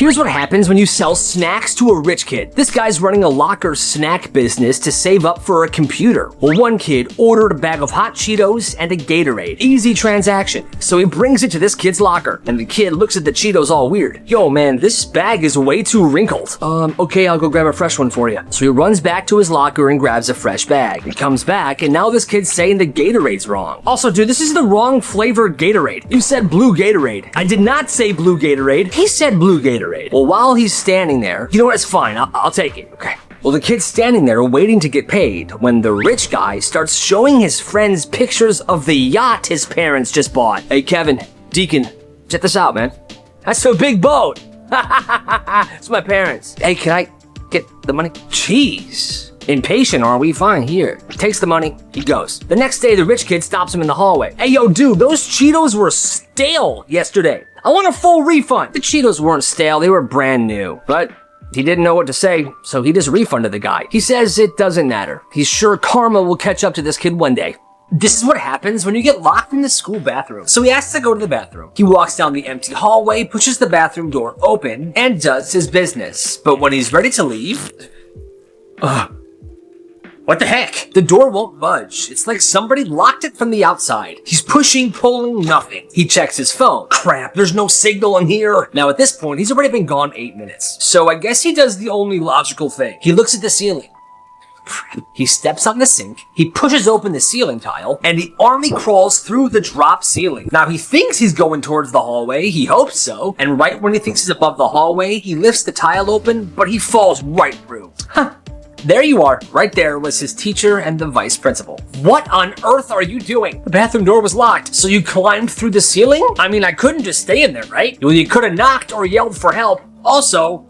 Here's what happens when you sell snacks to a rich kid. This guy's running a locker snack business to save up for a computer. Well, one kid ordered a bag of hot Cheetos and a Gatorade. Easy transaction. So he brings it to this kid's locker, and the kid looks at the Cheetos all weird. Yo, man, this bag is way too wrinkled. Okay, I'll go grab a fresh one for you. So he runs back to his locker and grabs a fresh bag. He comes back, and now this kid's saying the Gatorade's wrong. Also, dude, this is the wrong flavored Gatorade. You said blue Gatorade. I did not say blue Gatorade. He said blue Gatorade. Well, while he's standing there, you know what? It's fine. I'll take it. Okay. Well, the kid's standing there waiting to get paid when the rich guy starts showing his friends pictures of the yacht his parents just bought. Hey, Kevin, Deacon, check this out, man. That's a big boat. It's my parents. Hey, can I get the money? Jeez. Impatient, are we? Fine, here. Takes the money, he goes. The next day, the rich kid stops him in the hallway. Hey, yo, dude, those Cheetos were stale yesterday. I want a full refund. The Cheetos weren't stale, they were brand new. But he didn't know what to say, so he just refunded the guy. He says it doesn't matter. He's sure karma will catch up to this kid one day. This is what happens when you get locked in the school bathroom. So he asks to go to the bathroom. He walks down the empty hallway, pushes the bathroom door open, and does his business. But when he's ready to leave... What the heck? The door won't budge. It's like somebody locked it from the outside. He's pushing, pulling, nothing. He checks his phone. Crap, there's no signal in here. Now at this point, he's already been gone 8 minutes. So I guess he does the only logical thing. He looks at the ceiling. He steps on the sink, he pushes open the ceiling tile, and he army crawls through the drop ceiling. Now he thinks he's going towards the hallway, he hopes so, and right when he thinks he's above the hallway, he lifts the tile open, but he falls right through. There you are. Right there was his teacher and the vice principal. What on earth are you doing? The bathroom door was locked, so you climbed through the ceiling? I mean, I couldn't just stay in there, right? Well, you could have knocked or yelled for help. Also,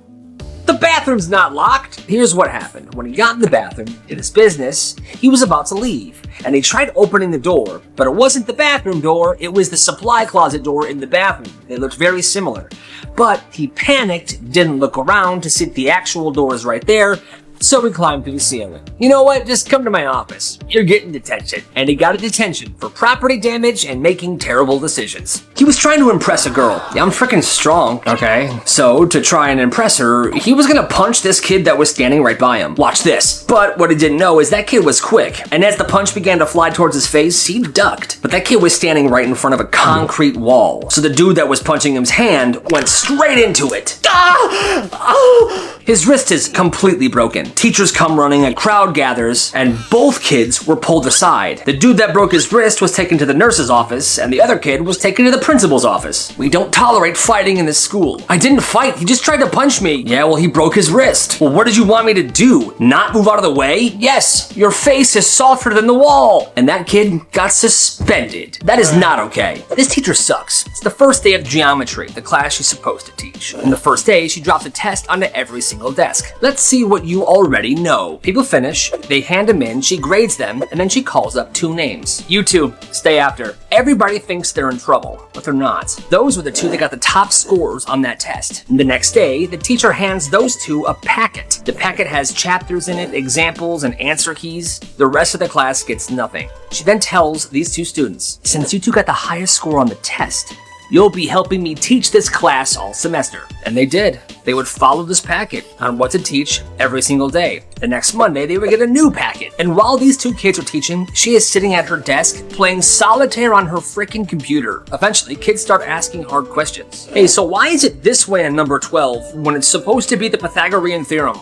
the bathroom's not locked. Here's what happened. When he got in the bathroom, did his business, he was about to leave. And he tried opening the door, but it wasn't the bathroom door, it was the supply closet door in the bathroom. They looked very similar. But he panicked, didn't look around to see if the actual door is right there, so he climbed through the ceiling. You know what? Just come to my office. You're getting detention. And he got a detention for property damage and making terrible decisions. He was trying to impress a girl. Yeah, I'm freaking strong. Okay. So, to try and impress her, he was gonna punch this kid that was standing right by him. Watch this. But what he didn't know is that kid was quick. And as the punch began to fly towards his face, he ducked. But that kid was standing right in front of a concrete wall. So the dude that was punching him's hand went straight into it. Ah! Oh! His wrist is completely broken. Teachers come running, a crowd gathers, and both kids were pulled aside. The dude that broke his wrist was taken to the nurse's office, and the other kid was taken to the principal's office. We don't tolerate fighting in this school. I didn't fight, he just tried to punch me. Yeah, well, he broke his wrist. Well, what did you want me to do? Not move out of the way? Yes, your face is softer than the wall. And that kid got suspended. That is not okay. This teacher sucks. It's the first day of geometry, the class she's supposed to teach. And the first day, she drops a test onto every single desk. Let's see what you already know. People finish, they hand them in, she grades them, and then she calls up 2 names. You two, stay after. Everybody thinks they're in trouble, but they're not. Those were the 2 that got the top scores on that test. And the next day, the teacher hands those 2 a packet. The packet has chapters in it, examples, and answer keys. The rest of the class gets nothing. She then tells these 2 students, since you 2 got the highest score on the test, you'll be helping me teach this class all semester. And they did. They would follow this packet on what to teach every single day. The next Monday, they would get a new packet. And while these 2 kids are teaching, she is sitting at her desk playing solitaire on her freaking computer. Eventually, kids start asking hard questions. Hey, so why is it this way in number 12 when it's supposed to be the Pythagorean theorem?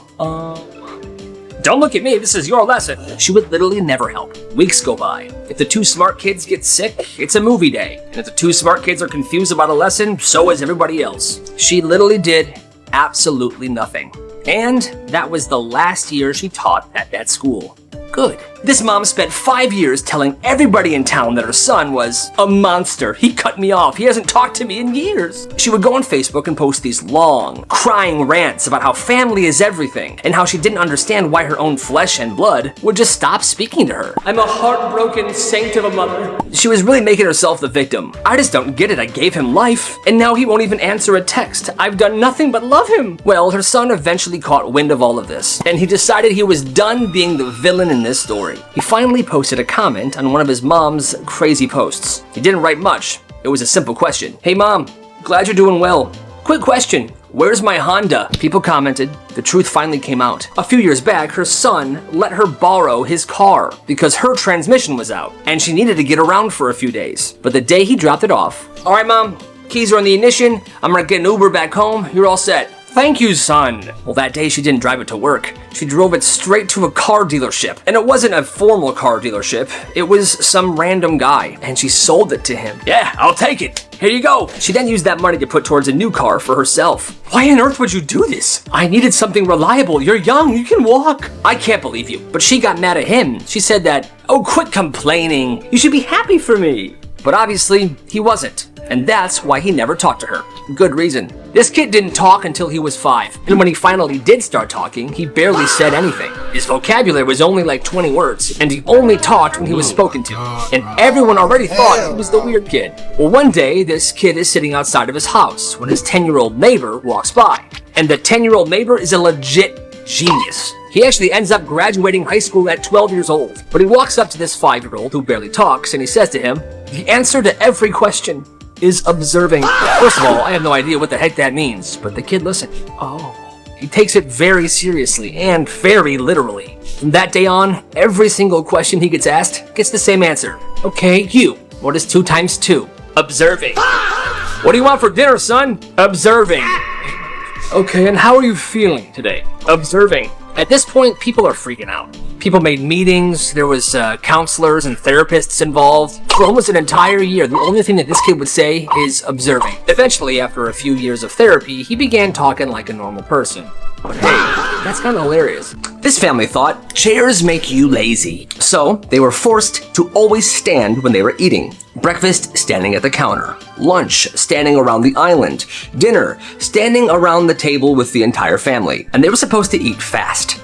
Don't look at me, this is your lesson. She would literally never help. Weeks go by. If the 2 smart kids get sick, it's a movie day. And if the 2 smart kids are confused about a lesson, so is everybody else. She literally did absolutely nothing. And that was the last year she taught at that school. Good. This mom spent 5 years telling everybody in town that her son was a monster. He cut me off. He hasn't talked to me in years. She would go on Facebook and post these long, crying rants about how family is everything and how she didn't understand why her own flesh and blood would just stop speaking to her. I'm a heartbroken saint of a mother. She was really making herself the victim. I just don't get it. I gave him life, and now he won't even answer a text. I've done nothing but love him. Well, her son eventually caught wind of all of this, and he decided he was done being the villain in this story. He finally posted a comment on one of his mom's crazy posts. He didn't write much. It was a simple question. Hey mom, glad you're doing well. Quick question, Where's my Honda? People commented. The truth finally came out. A few years back, her son let her borrow his car because her transmission was out and she needed to get around for a few days. But the day he dropped it off, all right, Mom, keys are on the ignition. I'm gonna get an Uber back home. You're all set. Thank you, son. Well, that day she didn't drive it to work. She drove it straight to a car dealership. And it wasn't a formal car dealership. It was some random guy. And she sold it to him. Yeah, I'll take it. Here you go. She then used that money to put towards a new car for herself. Why on earth would you do this? I needed something reliable. You're young. You can walk. I can't believe you. But she got mad at him. She said that, oh, quit complaining. You should be happy for me. But obviously, he wasn't. And that's why he never talked to her. Good reason. This kid didn't talk until he was 5. And when he finally did start talking, he barely said anything. His vocabulary was only like 20 words, and he only talked when he was spoken to. And everyone already thought he was the weird kid. Well, one day, this kid is sitting outside of his house when his 10-year-old neighbor walks by. And the 10-year-old neighbor is a legit genius. He actually ends up graduating high school at 12 years old. But he walks up to this 5-year-old who barely talks, and he says to him, the answer to every question is observing. First of all, I have no idea what the heck that means, but the kid listened. Oh. He takes it very seriously and very literally. From that day on, every single question he gets asked gets the same answer. Okay, you. What is 2 times 2? Observing. What do you want for dinner, son? Observing. Okay, and how are you feeling today? Observing. At this point, people are freaking out. People made meetings, there was counselors and therapists involved. For almost an entire year, the only thing that this kid would say is observing. Eventually, after a few years of therapy, he began talking like a normal person. But hey, that's kind of hilarious. This family thought, chairs make you lazy. So, they were forced to always stand when they were eating. Breakfast, standing at the counter. Lunch, standing around the island. Dinner, standing around the table with the entire family. And they were supposed to eat fast.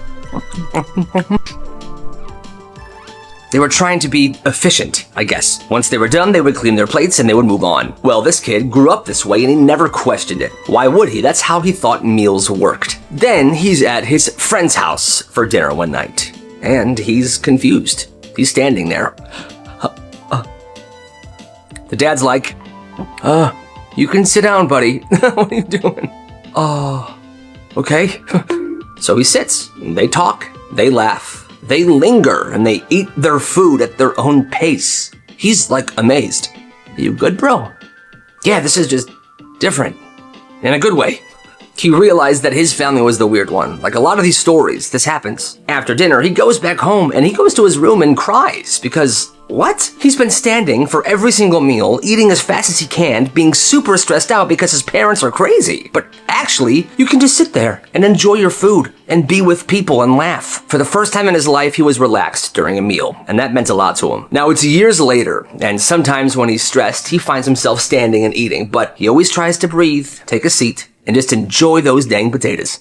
They were trying to be efficient, I guess. Once they were done, they would clean their plates and they would move on. Well, this kid grew up this way and he never questioned it. Why would he? That's how he thought meals worked. Then he's at his friend's house for dinner one night. And he's confused. He's standing there. The dad's like, you can sit down, buddy. What are you doing? Okay. So he sits, they talk, they laugh. They linger and they eat their food at their own pace. He's like amazed. You good, bro? Yeah, this is just different. In a good way. He realized that his family was the weird one. Like a lot of these stories, this happens. After dinner, he goes back home and he goes to his room and cries because, what? He's been standing for every single meal, eating as fast as he can, being super stressed out because his parents are crazy. But actually, you can just sit there and enjoy your food and be with people and laugh. For the first time in his life, he was relaxed during a meal, and that meant a lot to him. Now, it's years later, and sometimes when he's stressed, he finds himself standing and eating, but he always tries to breathe, take a seat, and just enjoy those dang potatoes.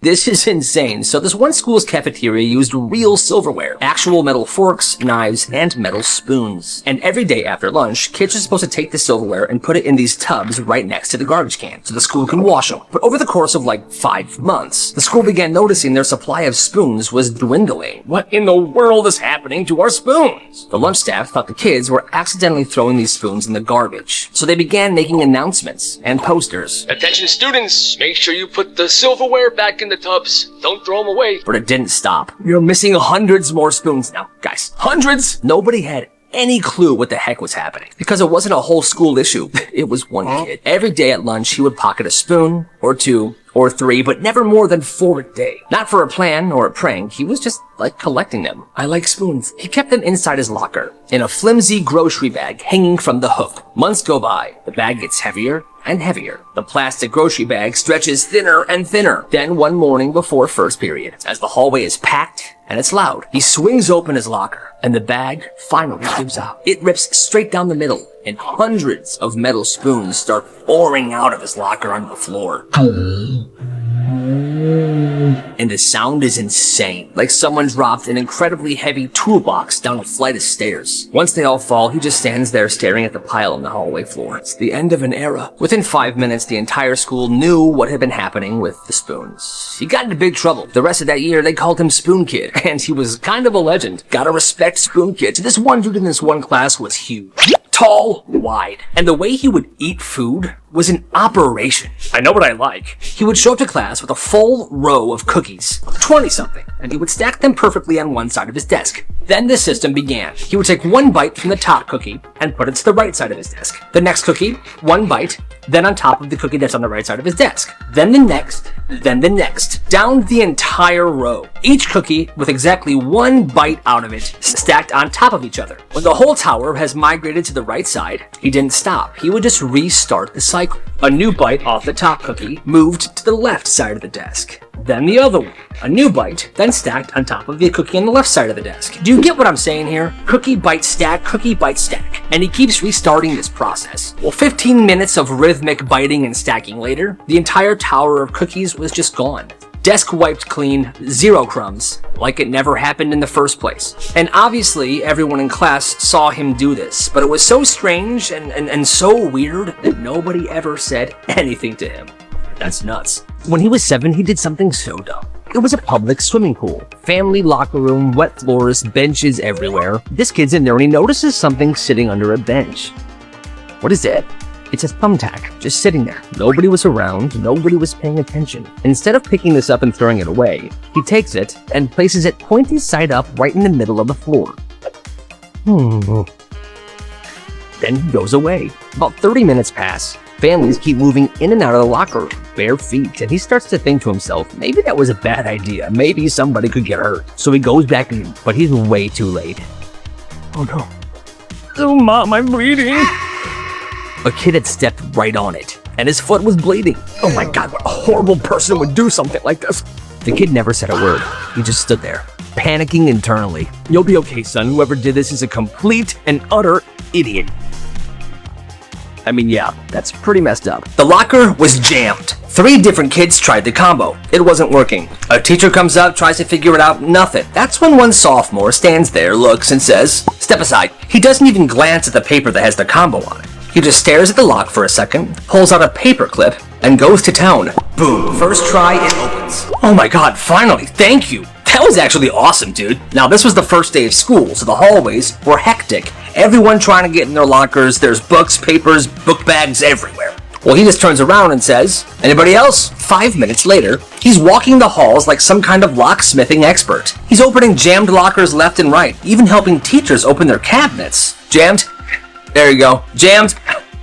This is insane. So this one school's cafeteria used real silverware, actual metal forks, knives, and metal spoons. And every day after lunch, kids are supposed to take the silverware and put it in these tubs right next to the garbage can so the school can wash them. But over the course of like 5 months, the school began noticing their supply of spoons was dwindling. What in the world is happening to our spoons? The lunch staff thought the kids were accidentally throwing these spoons in the garbage. So they began making announcements and posters. Attention students, make sure you put the silverware back in the tubs. Don't throw them away. But it didn't stop. You're missing hundreds more spoons now. Guys, hundreds? Nobody had any clue what the heck was happening. Because it wasn't a whole school issue. It was one kid. Every day at lunch, he would pocket a spoon, or 2, or 3, but never more than 4 a day. Not for a plan or a prank. He was just like collecting them. I like spoons. He kept them inside his locker, in a flimsy grocery bag hanging from the hook. Months go by. The bag gets heavier and heavier. The plastic grocery bag stretches thinner and thinner. Then one morning before first period, as the hallway is packed and it's loud, he swings open his locker and the bag finally gives out. It rips straight down the middle and hundreds of metal spoons start pouring out of his locker on the floor. And the sound is insane, like someone dropped an incredibly heavy toolbox down a flight of stairs. Once they all fall, he just stands there staring at the pile on the hallway floor. It's the end of an era. Within 5 minutes, the entire school knew what had been happening with the spoons. He got into big trouble. The rest of that year, they called him Spoon Kid, and he was kind of a legend. Gotta respect Spoon Kid. So this one dude in this one class was huge. Tall, wide, and the way he would eat food was an operation. I know what I like. He would show up to class with a full row of cookies, 20-something, and he would stack them perfectly on one side of his desk. Then the system began. He would take one bite from the top cookie and put it to the right side of his desk. The next cookie, one bite, then on top of the cookie that's on the right side of his desk. Then the next, down the entire row. Each cookie with exactly one bite out of it, stacked on top of each other. When the whole tower has migrated to the right side, he didn't stop. He would just restart the cycle. A new bite off the top cookie moved to the left side of the desk. Then the other one. A new bite, then stacked on top of the cookie on the left side of the desk. Do you get what I'm saying here? Cookie, bite, stack, cookie, bite, stack. And he keeps restarting this process. Well, 15 minutes of rhythmic biting and stacking later, the entire tower of cookies was just gone. Desk wiped clean, 0 crumbs, like it never happened in the first place. And obviously, everyone in class saw him do this, but it was so strange and so weird that nobody ever said anything to him. That's nuts. When he was 7, he did something so dumb. It was a public swimming pool. Family locker room, wet floors, benches everywhere. This kid's in there and he notices something sitting under a bench. What is it? It's a thumbtack, just sitting there. Nobody was around, nobody was paying attention. Instead of picking this up and throwing it away, he takes it and places it pointy side up right in the middle of the floor. Then he goes away. About 30 minutes pass. Families keep moving in and out of the locker room, bare feet, and he starts to think to himself, maybe that was a bad idea. Maybe somebody could get hurt. So he goes back in, but he's way too late. Oh no. Oh, Mom, I'm bleeding. A kid had stepped right on it, and his foot was bleeding. Oh my God, what a horrible person would do something like this. The kid never said a word. He just stood there, panicking internally. You'll be okay, son. Whoever did this is a complete and utter idiot. I mean, yeah, that's pretty messed up. The locker was jammed. 3 different kids tried the combo. It wasn't working. A teacher comes up, tries to figure it out, nothing. That's when one sophomore stands there, looks, and says, "Step aside." He doesn't even glance at the paper that has the combo on it. He just stares at the lock for a second, pulls out a paper clip, and goes to town. Boom. First try, it opens. Oh my God, finally, thank you. That was actually awesome, dude. Now, this was the first day of school, so the hallways were hectic. Everyone trying to get in their lockers. There's books, papers, book bags everywhere. Well, he just turns around and says, "Anybody else?" 5 minutes later, he's walking the halls like some kind of locksmithing expert. He's opening jammed lockers left and right, even helping teachers open their cabinets. Jammed? There you go. Jammed?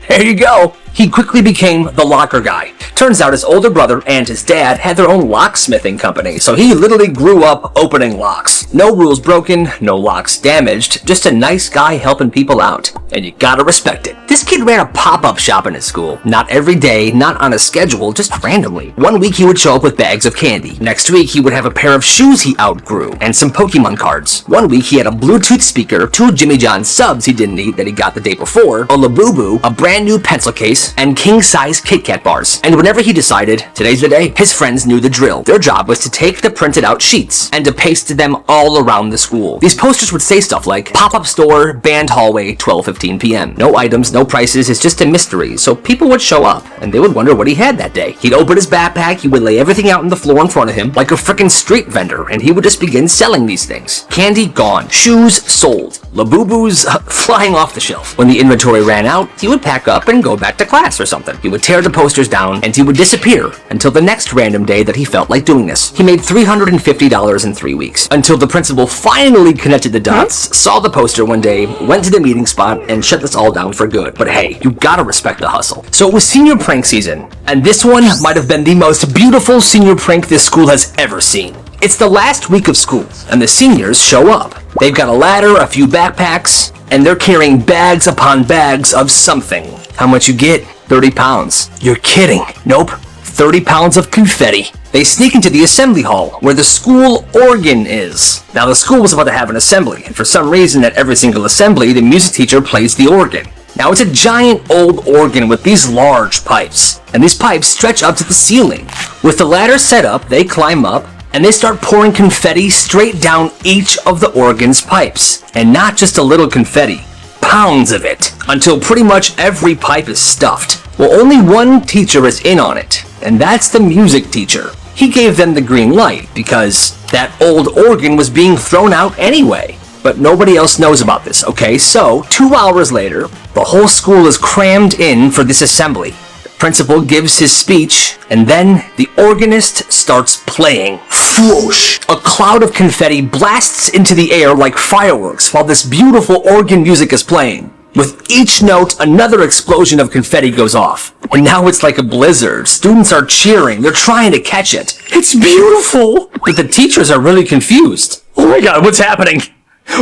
There you go. He quickly became the locker guy. Turns out his older brother and his dad had their own locksmithing company, so he literally grew up opening locks. No rules broken, no locks damaged, just a nice guy helping people out. And you gotta respect it. This kid ran a pop-up shop in his school. Not every day, not on a schedule, just randomly. One week he would show up with bags of candy. Next week he would have a pair of shoes he outgrew, and some Pokemon cards. One week he had a Bluetooth speaker, 2 Jimmy John subs he didn't eat that he got the day before, a Labubu, a brand new pencil case, and king-size Kit Kat bars. And whenever he decided, today's the day, his friends knew the drill. Their job was to take the printed out sheets and to paste them all around the school. These posters would say stuff like, "Pop-up store, band hallway, 12:15 p.m. No items, no prices, it's just a mystery." So people would show up, and they would wonder what he had that day. He'd open his backpack, he would lay everything out on the floor in front of him, like a frickin' street vendor, and he would just begin selling these things. Candy gone. Shoes sold. Labubus flying off the shelf. When the inventory ran out, he would pack up and go back to class or something. He would tear the posters down, and he would disappear until the next random day that he felt like doing this. He made $350 in 3 weeks, until the principal finally connected the dots, saw the poster one day, went to the meeting spot, and shut this all down for good. But hey, you gotta respect the hustle. So it was senior prank season, and this one might have been the most beautiful senior prank this school has ever seen. It's the last week of school, and the seniors show up. They've got a ladder, a few backpacks, and they're carrying bags upon bags of something. How much you get? 30 pounds. You're kidding. Nope. 30 pounds of confetti. They sneak into the assembly hall, where the school organ is. Now, the school was about to have an assembly, and for some reason at every single assembly, the music teacher plays the organ. Now, it's a giant old organ with these large pipes, and these pipes stretch up to the ceiling. With the ladder set up, they climb up, and they start pouring confetti straight down each of the organ's pipes. And not just a little confetti, pounds of it, until pretty much every pipe is stuffed. Well, only one teacher is in on it, and that's the music teacher. He gave them the green light because that old organ was being thrown out anyway. But nobody else knows about this, okay? So, 2 hours later, the whole school is crammed in for this assembly. The Principal gives his speech, and then the organist starts playing. Whoosh! A cloud of confetti blasts into the air like fireworks while this beautiful organ music is playing. With each note, another explosion of confetti goes off. And now it's like a blizzard. Students are cheering. They're trying to catch it. It's beautiful! But the teachers are really confused. Oh my god, what's happening?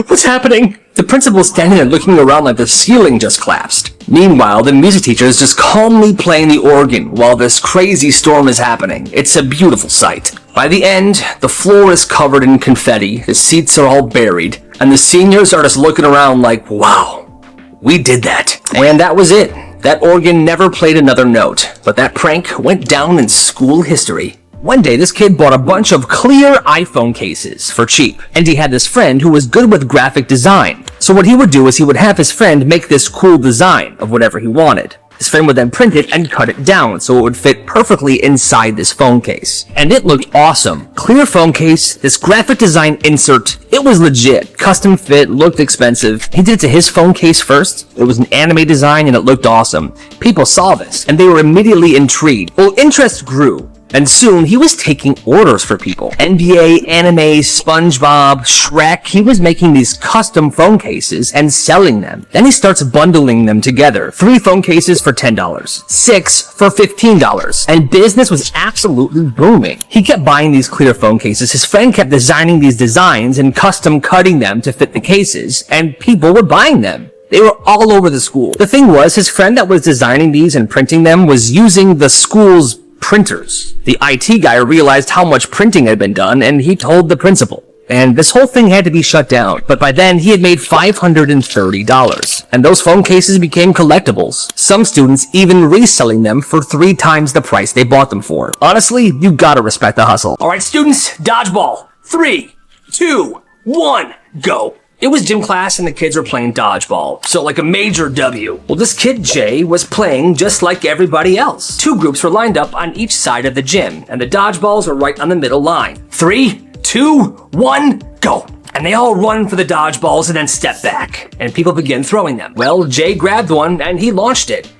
What's happening? The principal's standing there looking around like the ceiling just collapsed. Meanwhile, the music teacher is just calmly playing the organ while this crazy storm is happening. It's a beautiful sight. By the end, the floor is covered in confetti, the seats are all buried, and the seniors are just looking around like, wow, we did that. And that was it. That organ never played another note, but that prank went down in school history. One day, this kid bought a bunch of clear iPhone cases for cheap, and he had this friend who was good with graphic design. So what he would do is he would have his friend make this cool design of whatever he wanted. His friend would then print it and cut it down so it would fit perfectly inside this phone case. And it looked awesome. Clear phone case, this graphic design insert, it was legit. Custom fit, looked expensive. He did it to his phone case first. It was an anime design and it looked awesome. People saw this and they were immediately intrigued. Well, interest grew. And soon, he was taking orders for people. NBA, anime, SpongeBob, Shrek. He was making these custom phone cases and selling them. Then he starts bundling them together. 3 phone cases for $10. 6 for $15. And business was absolutely booming. He kept buying these clear phone cases. His friend kept designing these designs and custom cutting them to fit the cases. And people were buying them. They were all over the school. The thing was, his friend that was designing these and printing them was using the school's printers. The IT guy realized how much printing had been done, and he told the principal. And this whole thing had to be shut down. But by then, he had made $530. And those phone cases became collectibles. Some students even reselling them for 3 times the price they bought them for. Honestly, you gotta respect the hustle. Alright students, dodgeball. 3, 2, 1, go. It was gym class and the kids were playing dodgeball, so like a major W. Well, this kid, Jay, was playing just like everybody else. 2 groups were lined up on each side of the gym, and the dodgeballs were right on the middle line. 3, 2, 1, go. And they all run for the dodgeballs and then step back, and people begin throwing them. Well, Jay grabbed one and he launched it.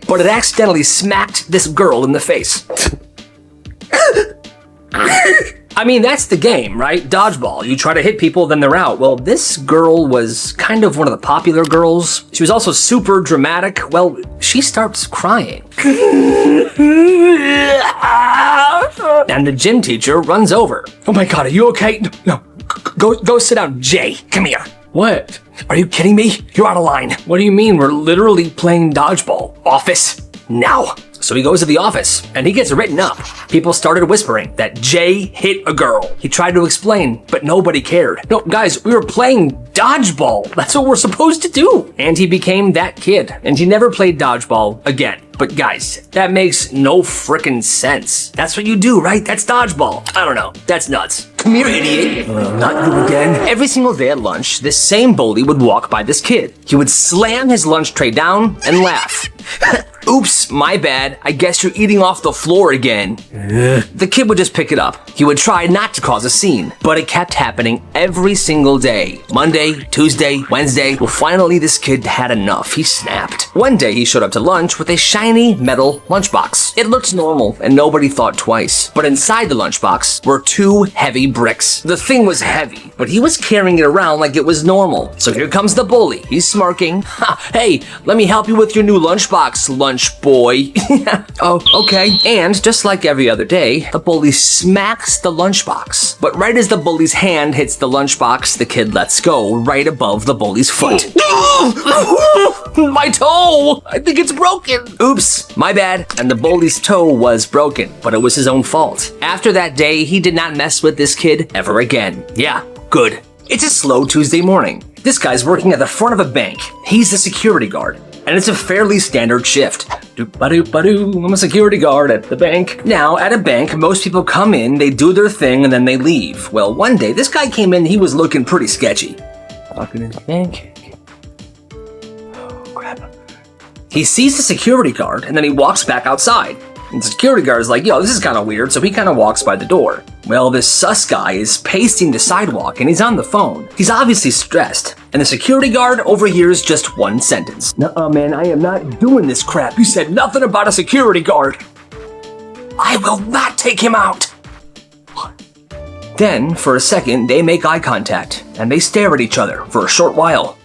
But it accidentally smacked this girl in the face. I mean, that's the game, right? Dodgeball. You try to hit people, then they're out. Well, this girl was kind of one of the popular girls. She was also super dramatic. Well, she starts crying. And the gym teacher runs over. Oh my god, are you okay? No, go sit down. Jay, come here. What? Are you kidding me? You're out of line. What do you mean? We're literally playing dodgeball. Office, now. So he goes to the office, and he gets written up. People started whispering that Jay hit a girl. He tried to explain, but nobody cared. No, guys, we were playing dodgeball. That's what we're supposed to do. And he became that kid, and he never played dodgeball again. But guys, that makes no frickin' sense. That's what you do, right? That's dodgeball. I don't know. That's nuts. Come here, idiot. Not you again. Every single day at lunch, this same bully would walk by this kid. He would slam his lunch tray down and laugh. Oops, my bad. I guess you're eating off the floor again. The kid would just pick it up. He would try not to cause a scene, but it kept happening every single day. Monday, Tuesday, Wednesday. Well, finally, this kid had enough. He snapped. One day, he showed up to lunch with a shiny metal lunchbox. It looked normal, and nobody thought twice. But inside the lunchbox were 2 heavy bricks. The thing was heavy, but he was carrying it around like it was normal. So here comes the bully. He's smirking. Hey, let me help you with your new lunchbox, lunch boy. Oh, okay. And just like every other day, the bully smacks the lunchbox. But right as the bully's hand hits the lunchbox, the kid lets go right above the bully's foot. My toe! I think it's broken. Oops, my bad. And the bully's toe was broken, but it was his own fault. After that day, he did not mess with this kid ever again. Yeah, good. It's a slow Tuesday morning. This guy's working at the front of a bank. He's the security guard, and it's a fairly standard shift. Doop-ba-doop-ba-doo, I'm a security guard at the bank. Now, at a bank, most people come in, they do their thing, and then they leave. Well, one day, this guy came in, he was looking pretty sketchy. Walking in the bank. Oh, crap. He sees the security guard, and then he walks back outside. And the security guard is like, yo, this is kind of weird, so he kind of walks by the door. Well, this sus guy is pacing the sidewalk, and he's on the phone. He's obviously stressed. And the security guard overhears just one sentence. "Nuh-uh, man, I am not doing this crap. You said nothing about a security guard." "I will not take him out." Then, for a second, they make eye contact, and they stare at each other for a short while.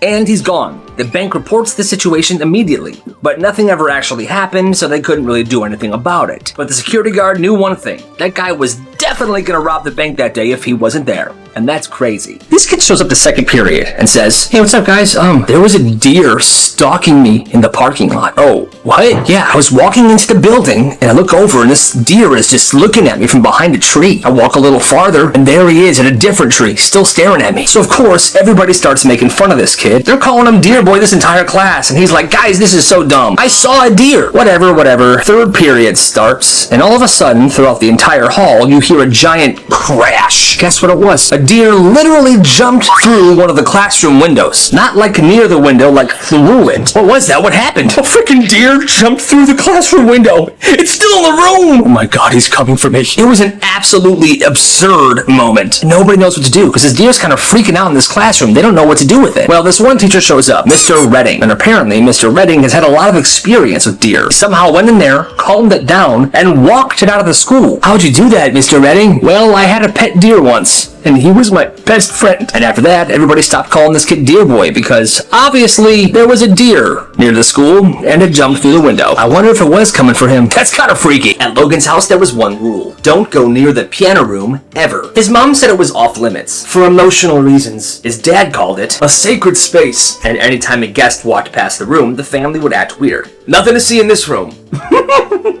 And he's gone. The bank reports the situation immediately, but nothing ever actually happened, so they couldn't really do anything about it. But the security guard knew one thing. That guy was definitely gonna rob the bank that day if he wasn't there. And that's crazy. This kid shows up the second period and says, "Hey, what's up, guys? There was a deer stalking me in the parking lot." "Oh, what?" "Yeah, I was walking into the building, and I look over, and this deer is just looking at me from behind a tree. I walk a little farther, and there he is in a different tree, still staring at me." So, of course, everybody starts making fun of this kid. They're calling him Deer Boy this entire class, and he's like, "Guys, this is so dumb. I saw a deer." Whatever. Third period starts, and all of a sudden, throughout the entire hall, you hear a giant crash. Guess what it was? A deer literally jumped through one of the classroom windows. Not like near the window, like through it. What was that? What happened? A freaking deer jumped through the classroom window. It's still in the room. Oh my god, he's coming for me. It was an absolutely absurd moment. Nobody knows what to do because this deer's kind of freaking out in this classroom. They don't know what to do with it. Well, this one teacher shows up, Mr. Redding, and apparently Mr. Redding has had a lot of experience with deer. He somehow went in there, calmed it down, and walked it out of the school. "How'd you do that, Mr. Redding?" "Well, I had a pet deer once, and he was my best friend." And after that, everybody stopped calling this kid Deer Boy because obviously there was a deer near the school and it jumped through the window. I wonder if it was coming for him. That's kind of freaky. At Logan's house, there was one rule. Don't go near the piano room ever. His mom said it was off limits for emotional reasons. His dad called it a sacred space. And anytime a guest walked past the room, the family would act weird. "Nothing to see in this room."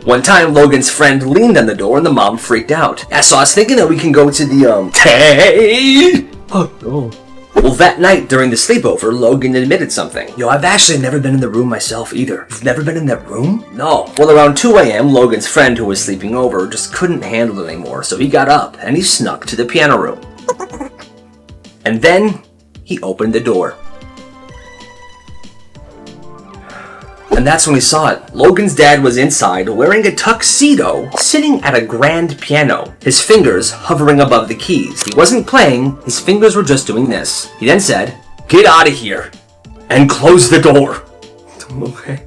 One time, Logan's friend leaned on the door and the mom freaked out. So I was thinking that we can go to the, Hey! Oh. Well, that night during the sleepover, Logan admitted something. "Yo, I've actually never been in the room myself either." "You've never been in that room?" "No." Well, around 2 a.m., Logan's friend who was sleeping over just couldn't handle it anymore, so he got up and he snuck to the piano room. And then he opened the door. And that's when we saw it. Logan's dad was inside, wearing a tuxedo, sitting at a grand piano, his fingers hovering above the keys. He wasn't playing, his fingers were just doing this. He then said, "Get out of here, and close the door." Okay.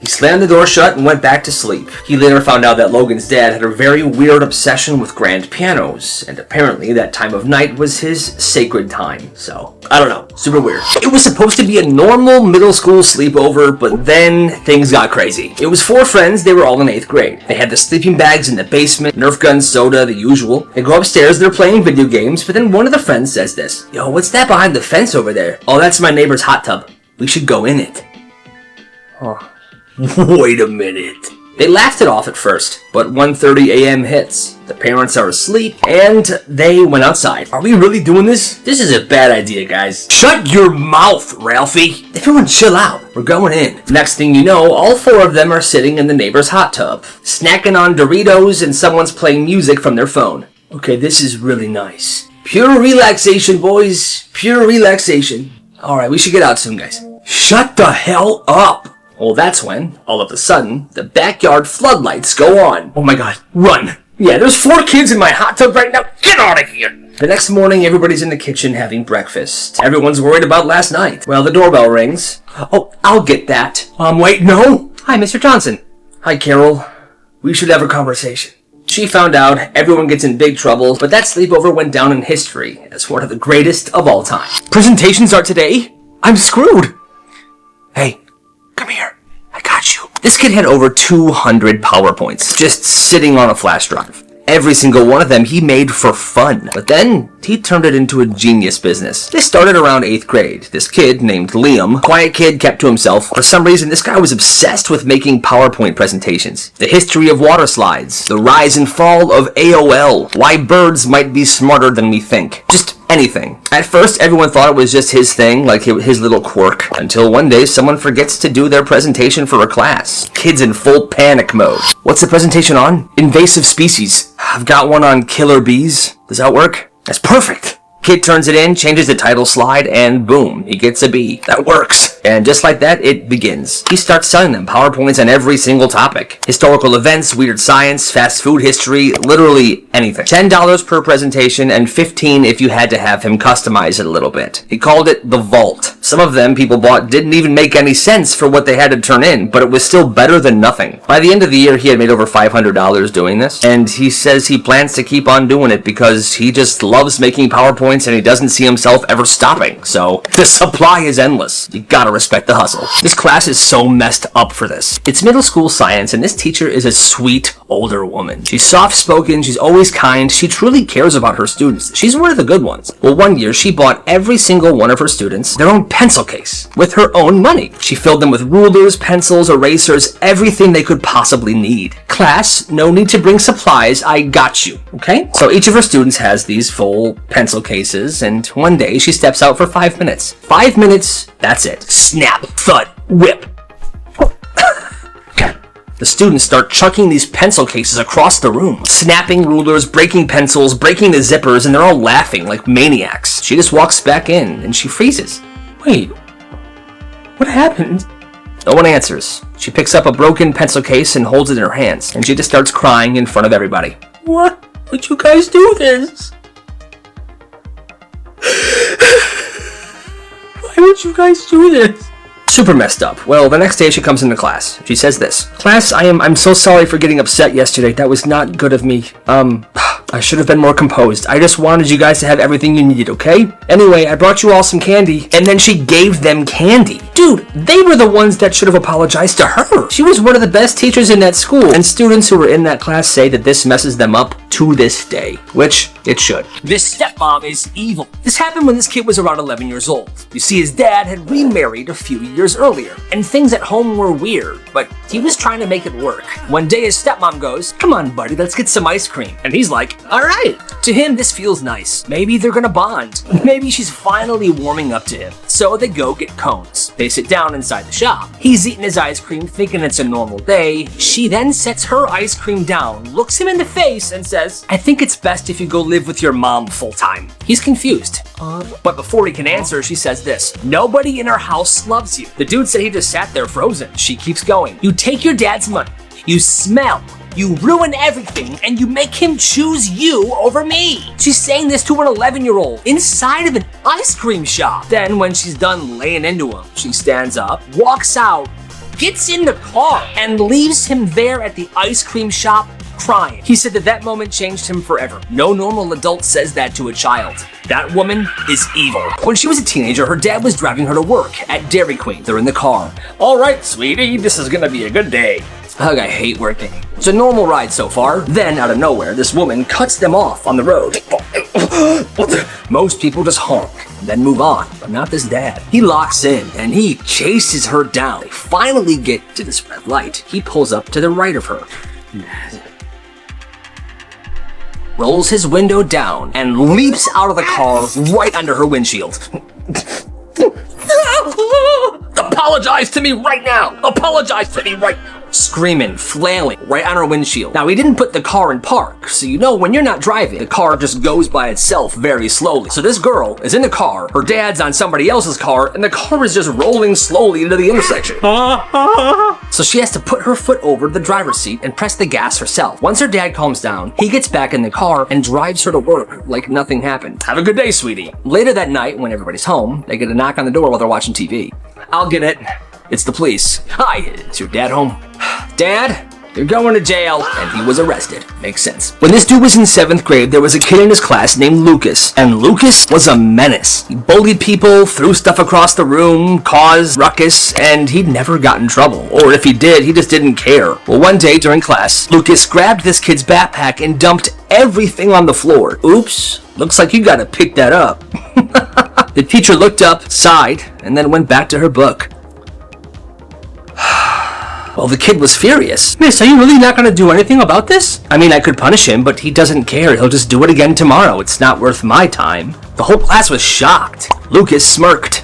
He slammed the door shut and went back to sleep. He later found out that Logan's dad had a very weird obsession with grand pianos, and apparently that time of night was his sacred time. So, I don't know. Super weird. It was supposed to be a normal middle school sleepover, but then things got crazy. It was 4 friends, they were all in 8th grade. They had the sleeping bags in the basement, Nerf guns, soda, the usual. They go upstairs, they're playing video games, but then one of the friends says this, "Yo, what's that behind the fence over there?" "Oh, that's my neighbor's hot tub. We should go in it." Oh. Wait a minute. They laughed it off at first, but 1:30 a.m. hits. The parents are asleep, and they went outside. "Are we really doing this? This is a bad idea, guys." "Shut your mouth, Ralphie." "Everyone chill out. We're going in." Next thing you know, all 4 of them are sitting in the neighbor's hot tub, snacking on Doritos, and someone's playing music from their phone. Okay, this is really nice. Pure relaxation, boys. Pure relaxation. Alright, we should get out soon, guys. "Shut the hell up." Well, that's when, all of a sudden, the backyard floodlights go on. Oh my god, run. Yeah, there's 4 kids in my hot tub right now. Get out of here. The next morning, everybody's in the kitchen having breakfast. Everyone's worried about last night. Well, the doorbell rings. "Oh, I'll get that." Wait, no. "Hi, Mr. Johnson." "Hi, Carol. We should have a conversation." She found out everyone gets in big trouble, but that sleepover went down in history as one of the greatest of all time. Presentations are today? I'm screwed. Hey. Come here. I got you. This kid had over 200 PowerPoints just sitting on a flash drive. Every single one of them he made for fun. But then, he turned it into a genius business. This started around 8th grade. This kid, named Liam, quiet kid, kept to himself. For some reason, this guy was obsessed with making PowerPoint presentations. The history of water slides, the rise and fall of AOL, why birds might be smarter than we think. Just anything. At first, everyone thought it was just his thing, like his little quirk, until one day someone forgets to do their presentation for a class. Kids in full panic mode. What's the presentation on? Invasive species. I've got one on killer bees. Does that work? That's perfect. Kid turns it in, changes the title slide, and boom, he gets a B. That works. And just like that, it begins. He starts selling them PowerPoints on every single topic. Historical events, weird science, fast food history, literally anything. $10 per presentation and $15 if you had to have him customize it a little bit. He called it the vault. Some of them people bought didn't even make any sense for what they had to turn in, but it was still better than nothing. By the end of the year, he had made over $500 doing this, and he says he plans to keep on doing it because he just loves making PowerPoints and he doesn't see himself ever stopping. So the supply is endless. You gotta respect the hustle. This class is so messed up for this. It's middle school science, and this teacher is a sweet older woman. She's soft-spoken, she's always kind, she truly cares about her students. She's one of the good ones. Well, one year she bought every single one of her students their own pencil case with her own money. She filled them with rulers, pencils, erasers, everything they could possibly need. Class, no need to bring supplies, I got you, okay? So each of her students has these full pencil cases, and one day she steps out for 5 minutes. 5 minutes, that's it. Snap, thud, whip. The students start chucking these pencil cases across the room, snapping rulers, breaking pencils, breaking the zippers, and they're all laughing like maniacs. She just walks back in, and she freezes. Wait, what happened? No one answers. She picks up a broken pencil case and holds it in her hands, and she just starts crying in front of everybody. What would you guys do this? Why would you guys do this? Super messed up. Well, the next day she comes into class. She says this. Class, I'm so sorry for getting upset yesterday. That was not good of me. I should have been more composed. I just wanted you guys to have everything you needed, okay? Anyway, I brought you all some candy. And then she gave them candy. Dude, they were the ones that should have apologized to her. She was one of the best teachers in that school. And students who were in that class say that this messes them up to this day. Which it should. This stepmom is evil. This happened when this kid was around 11 years old. You see, his dad had remarried a few years earlier. And things at home were weird. But he was trying to make it work. One day his stepmom goes, "Come on, buddy, let's get some ice cream." And he's like, "All right." To him, this feels nice. Maybe they're gonna bond. Maybe she's finally warming up to him. So they go get cones. They sit down inside the shop. He's eating his ice cream, thinking it's a normal day. She then sets her ice cream down, looks him in the face, and says, "I think it's best if you go live with your mom full time." He's confused. But before he can answer, she says this. "Nobody in our house loves you." The dude said he just sat there frozen. She keeps going. "You take your dad's money. You smell. You ruin everything, and you make him choose you over me." She's saying this to an 11-year-old inside of an ice cream shop. Then when she's done laying into him, she stands up, walks out, gets in the car, and leaves him there at the ice cream shop crying. He said that moment changed him forever. No normal adult says that to a child. That woman is evil. When she was a teenager, her dad was driving her to work at Dairy Queen. They're in the car. "All right, sweetie, this is gonna be a good day." Ugh, I hate working. It's a normal ride so far. Then, out of nowhere, this woman cuts them off on the road. Most people just honk, then move on, but not this dad. He locks in, and he chases her down. They finally get to this red light. He pulls up to the right of her. Rolls his window down, and leaps out of the car right under her windshield. "Apologize to me right now! Apologize to me right now!" Screaming, flailing, right on her windshield. Now, he didn't put the car in park, so you know when you're not driving, the car just goes by itself very slowly. So this girl is in the car, her dad's on somebody else's car, and the car is just rolling slowly into the intersection. So she has to put her foot over the driver's seat and press the gas herself. Once her dad calms down, he gets back in the car and drives her to work like nothing happened. "Have a good day, sweetie." Later that night, when everybody's home, they get a knock on the door while they're watching TV. "I'll get it. It's the police." "Hi, is your dad home?" "Dad, you're going to jail." And he was arrested. Makes sense. When this dude was in 7th grade, there was a kid in his class named Lucas. And Lucas was a menace. He bullied people, threw stuff across the room, caused ruckus, and he'd never got in trouble. Or if he did, he just didn't care. Well, one day during class, Lucas grabbed this kid's backpack and dumped everything on the floor. "Oops, looks like you gotta pick that up." The teacher looked up, sighed, and then went back to her book. Well, the kid was furious. "Miss, are you really not going to do anything about this?" "I mean, I could punish him, but he doesn't care. He'll just do it again tomorrow. It's not worth my time." The whole class was shocked. Lucas smirked.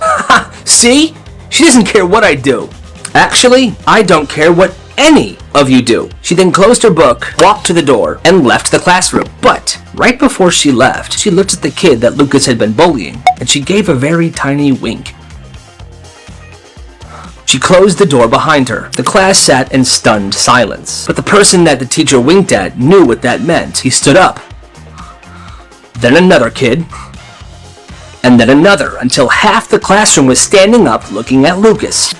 "See? She doesn't care what I do." "Actually, I don't care what any of you do." She then closed her book, walked to the door, and left the classroom. But right before she left, she looked at the kid that Lucas had been bullying, and she gave a very tiny wink. She closed the door behind her. The class sat in stunned silence. But the person that the teacher winked at knew what that meant. He stood up. Then another kid. And then another, until half the classroom was standing up looking at Lucas.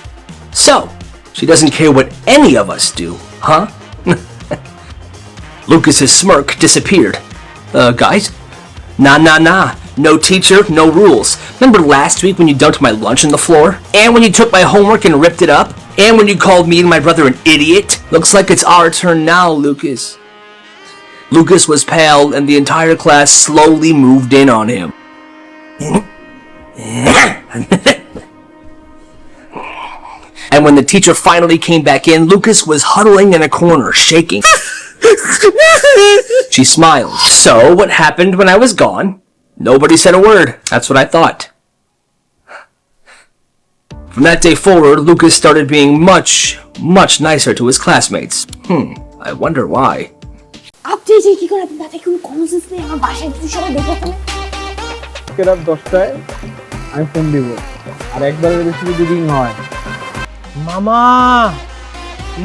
So, she doesn't care what any of us do, huh? Lucas's smirk disappeared. Guys? Nah. No teacher, no rules. Remember last week when you dumped my lunch on the floor? And when you took my homework and ripped it up? And when you called me and my brother an idiot? Looks like it's our turn now, Lucas. Lucas was pale and the entire class slowly moved in on him. And when the teacher finally came back in, Lucas was huddling in a corner, shaking. She smiled. So, what happened when I was gone? Nobody said a word. That's what I thought. From that day forward, Lucas started being much nicer to his classmates. I wonder why. রাত 10টায় আমি phone দিব আর একবারের বেশি যদি হয় মামা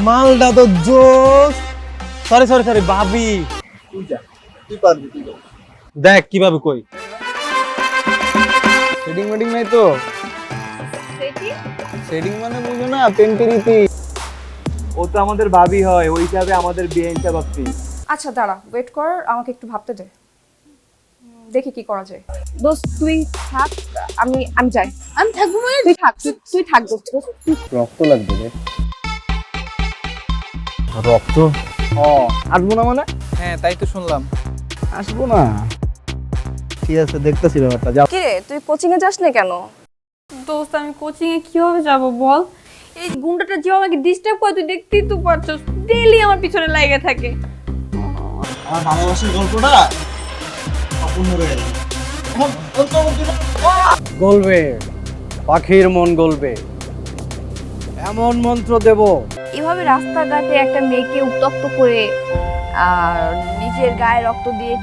মালটা তো জোস সরি ভাবি তুই পারবি দেখ কিভাবে কই সেটিং মিটিং নাই তো সেটিং মানে বুঝো না পেন্টেরিতি ও তো আমাদের ভাবি হয় ওই হিসাবে আমাদের বিয়ে হিসাব ভাবছি আচ্ছা দাঁড়া ওয়েট কর আমাকে একটু ভাবতে দে দেখি কি করা যায় দোস্ত তুই থাক আমি যাই আমি থাকবো মানে তুই থাক দোস্ত রক্ত লাগবে রে রক্ত আসবো না মানে হ্যাঁ তাই তো শুনলাম আসবো না ঠিক আছে দেখতেছি ব্যাপারটা যাও কি রে তুই কোচিং এ যাস না কেন দোস্ত আমি কোচিং এ কিভাবে যাব বল এই গুন্ডাটা যে আমাকে ডিস্টার্ব করে তুই দেখতেই তো পারছস ডেইলি আমার পিছনে লাগে থাকে আমার ভালোবাসার গল্পটা অপূর্ণ রয়ে গেল গলবে পাখির মন গলবে এমন মন্ত্র দেব এভাবে রাস্তাঘাটে একটা মেয়েকে উত্তপ্ত করে আর নিজের গায়ে রক্ত দিয়ে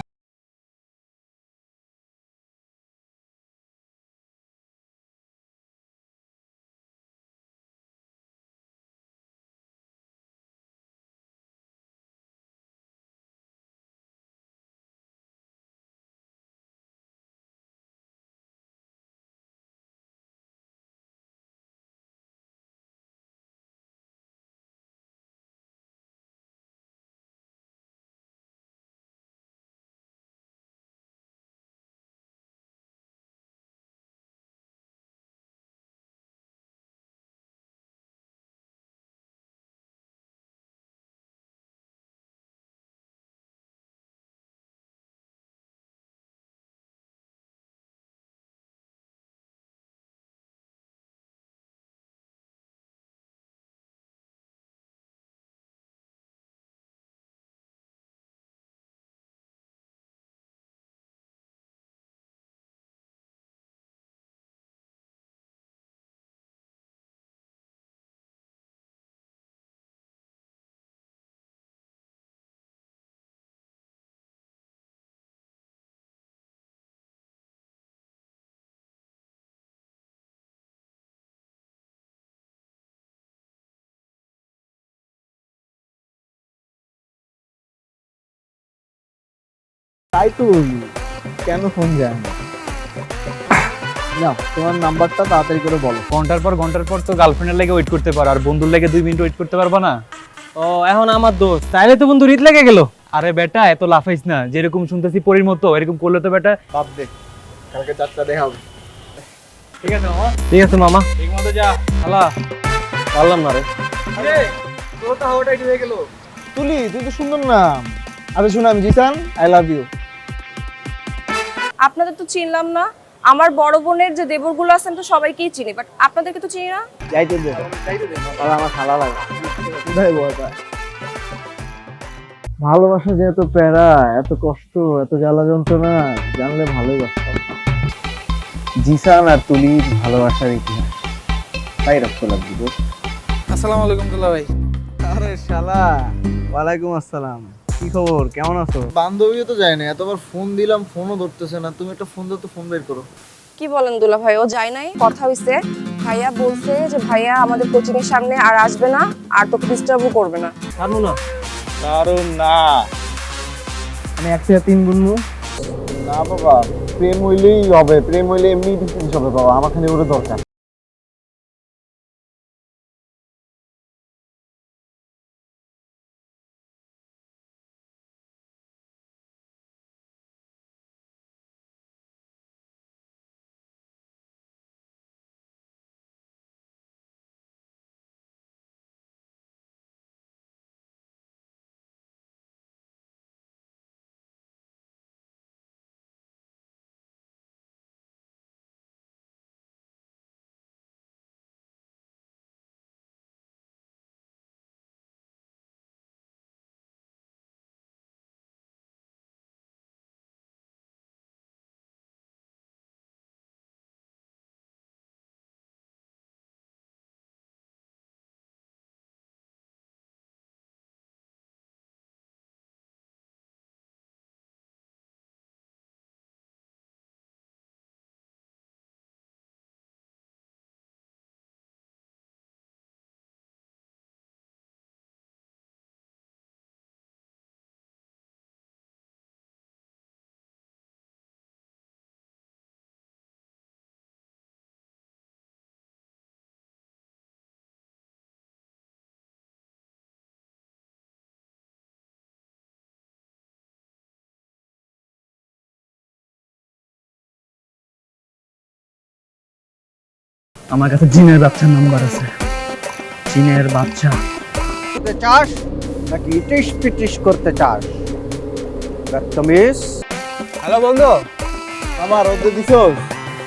তাই তো কেন ফোন যায় না তোমার নাম্বারটা তাড়াতাড়ি করে বলো ঘন্টার পর তো গার্লফ্রেন্ডের লাগে ওয়েট করতে পারো আর বন্ধুর লাগে 2 মিনিট ওয়েট করতে পারবা না ও এখন আমার দোস্ত তাইলে তো বন্ধু রিত লেগে গেল আরে বেটা এত লাফাইস না যেরকম শুনতেছি পরীর মতো এরকম করলে তো বেটা বাপ দে কালকে 4টা দেখা হবে ঠিক আছে মামা ঠিক আছে মামা ঠিক মতো যা শালা পারলাম না রে আরে তোরটা হাওয়াটা কি হয়ে গেল তুই তো সুন্দর নাম আরে শুন আমি জিসান আই লাভ ইউ আপনাদের তো চিনলাম না আমার বড় বোনের যে দেবরগুলো আছেন তো সবাইকেই চিনি বাট আপনাদেরকে তো চিনি না যাইতে দে আর আমার খালা লাগে কোথায় বলতা ভালোবাসা যে এত প্যারা এত কষ্ট এত জ্বালা যন্ত্রণা জানলে ভালোই বাসতাম জিসান আর তুলির ভালোবাসার ইতিহাস তাই রক্ত লাগবে আসসালামু আলাইকুম দুলা ভাই আরে শালা ওয়ালাইকুম আসসালাম কি খবর কেমন আছো বান্ধবীও তো যায় না এতবার ফোন দিলাম ফোনও ধরতেছে না তুমি একটা ফোন দাও তো ফোন বের করো কি বলেন দুলা ভাই ও যায় নাই কথা হইছে ভাইয়া বলছে যে ভাইয়া আমাদের কোচিং এর সামনে আর আসবে না, আর তোকে ডিস্টার্বও করবে না। পারবো না। কারণ না আমি 1 থেকে 3 গুনবো। না বাবা, প্রেম হইলেই হবে, প্রেম হইলে এমনি ডিফারেন্স হবে বাবা, আমার খালি ওরে দরকার। আমার কাছে জিনের বাচ্চার নাম্বার আছে। জিনের বাচ্চা করতে চাস নাকি ইটিস পিটিস করতে চাস? হ্যালো বন্ধু, আমার রোদে দিছস?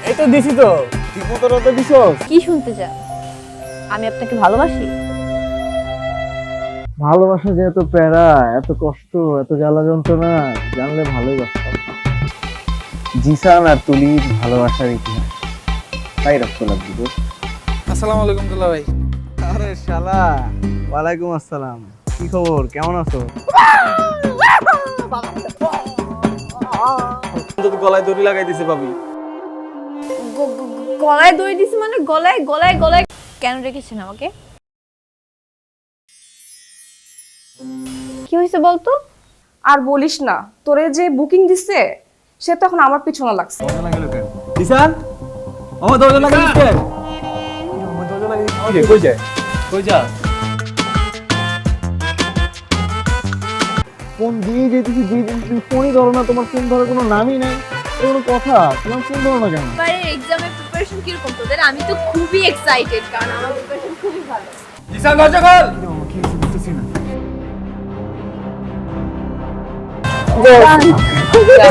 এই তো দিছি তো। ঠিক মতো রোদে দিছস? কি শুনতে চান? আমি আপনাকে ভালোবাসি। ভালোবাসা যে এত প্যারা, এত কষ্ট, এত জ্বালা যন্ত্রণা, জানলে ভালোই বাসতাম। জিসান আর তুলির ভালোবাসার ইতিহাস, তাই রক্ত লাগবে দোস্ত। আসসালামু আলাইকুম দুলা ভাই। আরে শালা, ওয়ালাইকুম আসসালাম। কি খবর, কেমন আছো? গলায় দড়ি লাগাই দিছে ভাবি। গলায় দড়ি দিছি মানে গলায় গলায় গলায় কেন রেখেছেন আমাকে? কি হয়েছে বলতো? আর বলিস না, তোরে যে বুকিং দিছে সে তো এখন আমার পিছনে লাগছে। জিসান, আমার দরজা লাগাই দিচ্ছে। কই যায়? কই যা? ফোন দিয়ে যেতেছি, ফোনই ধরো না। তোমার ফোন ধরার কোনো নামই নাই, কোনো কথা। তোমার ফোন ধরো না কেন? এবারে এক্সামের প্রিপারেশন কিরকম তোদের? আমি তো খুবই এক্সাইটেড, কারণ আমার প্রিপারেশন খুবই ভালো। জিসান দরজা খোল। কি বুঝতেছি না। যা।